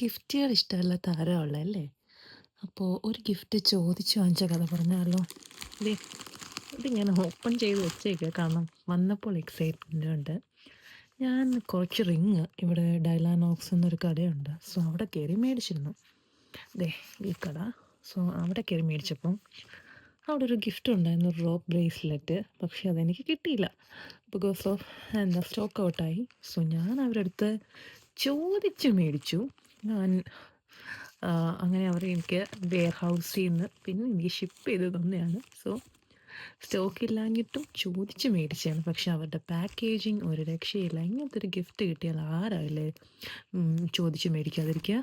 ഗിഫ്റ്റുകൾ ഇഷ്ടമല്ലാത്ത ആരാ ഉള്ളത് അല്ലേ? അപ്പോൾ ഒരു ഗിഫ്റ്റ് ചോദിച്ചു വാങ്ങിച്ച കഥ പറഞ്ഞാലോ? ദേ ഇതിങ്ങനെ ഓപ്പൺ ചെയ്ത് വെച്ചേക്കുക. കാരണം വന്നപ്പോൾ എക്സൈറ്റ്മെൻ്റ് ഉണ്ട്. ഞാൻ കുറച്ച് റിങ് ഇവിടെ ഡൈലാനോക്സ് എന്നൊരു കടയുണ്ട്. സോ അവിടെ കയറി മേടിച്ചിരുന്നു. ദേ ഈ കട. സോ അവിടെ കയറി മേടിച്ചപ്പം അവിടെ ഒരു ഗിഫ്റ്റ് ഉണ്ടായിരുന്നു, ഒരു റോപ്പ് ബ്രേസ്ലെറ്റ്. പക്ഷെ അതെനിക്ക് കിട്ടിയില്ല. ബിക്കോസ് ഓഫ് സ്റ്റോക്ക് ഔട്ടായി. സോ ഞാൻ അവരുടെ അടുത്ത് ചോദിച്ച് മേടിച്ചു. ഞാൻ അങ്ങനെ അവർ എനിക്ക് വെയർ ഹൗസിൽ നിന്ന് പിന്നെ എനിക്ക് ഷിപ്പ് ചെയ്ത് തന്നെയാണ്. സോ സ്റ്റോക്ക് ഇല്ലാഞ്ഞിട്ടും ചോദിച്ച് മേടിച്ചതാണ്. പക്ഷെ അവരുടെ പാക്കേജിങ് ഒരു രക്ഷയില്ല. ഇങ്ങനത്തെ ഒരു ഗിഫ്റ്റ് കിട്ടിയാൽ ആരാല്ലേ ചോദിച്ച് മേടിക്കാതിരിക്കുക?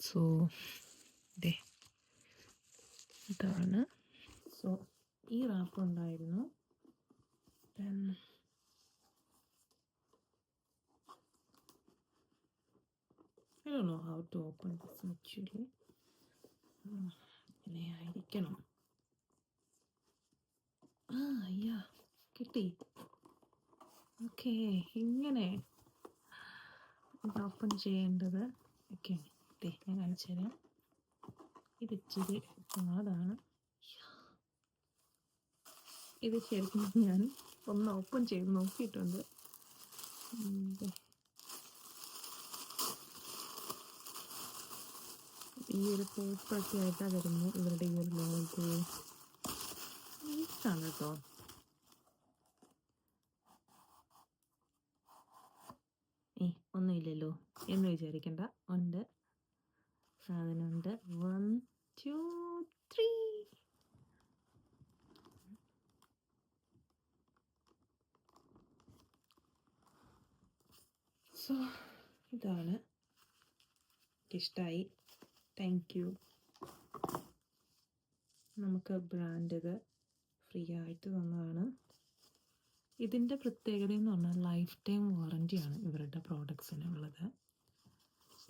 സോ ദേ ഇതാണ്. സോ ഈ റാപ്പ് ഉണ്ടായിരുന്നു. Then I don't know how to open this actually. ഇങ്ങനെ ആയിരിക്കണം. യാ കിട്ടി. ഓക്കെ, ഇങ്ങനെ ഇത് ഓപ്പൺ ചെയ്യേണ്ടത്. ഓക്കെ, ഞാൻ കാണിച്ചു തരാം. ഇത് ഇച്ചിരി പാടാണ്. ഇത് ശരിക്കും ഞാൻ ഒന്ന് ഓപ്പൺ ചെയ്ത് നോക്കിയിട്ടുണ്ട്. ഈ ഒരു പേപ്പറൊക്കെ ആയിട്ടാണ് വരുന്നത്. ഇവരുടെ ഈ ഒരു ലോഗോ നൈസാണ് കേട്ടോ. ഒന്നുമില്ലല്ലോ എന്ന് വിചാരിക്കണ്ട, ഉണ്ട്, സാധനമുണ്ട്. 1 2 3. സോ ഇതാണ്. എനിക്കിഷ്ടമായി. Thank you. നമുക്ക് ബ്രാൻഡ് ഇത് ഫ്രീ ആയിട്ട് തന്നതാണ്. ഇതിൻ്റെ പ്രത്യേകത എന്ന് പറഞ്ഞാൽ ലൈഫ് ടൈം വാറൻറ്റിയാണ് ഇവരുടെ പ്രോഡക്ട്സിനുള്ളത്.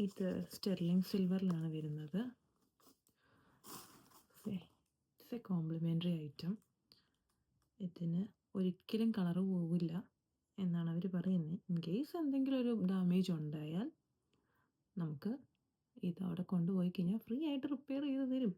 ഇത് സ്റ്റെർലിംഗ് സിൽവറിലാണ് വരുന്നത്. It's a complimentary item. ഇതിന് ഒരിക്കലും കളറ് പോവില്ല എന്നാണ് അവർ പറയുന്നത്. ഇൻ കേസ് എന്തെങ്കിലും ഒരു ഡാമേജ് ഉണ്ടായാൽ നമുക്ക് ഇതവിടെ കൊണ്ടുപോയി കഴിഞ്ഞാൽ ഫ്രീ ആയിട്ട് റിപ്പയർ ചെയ്ത് തരും.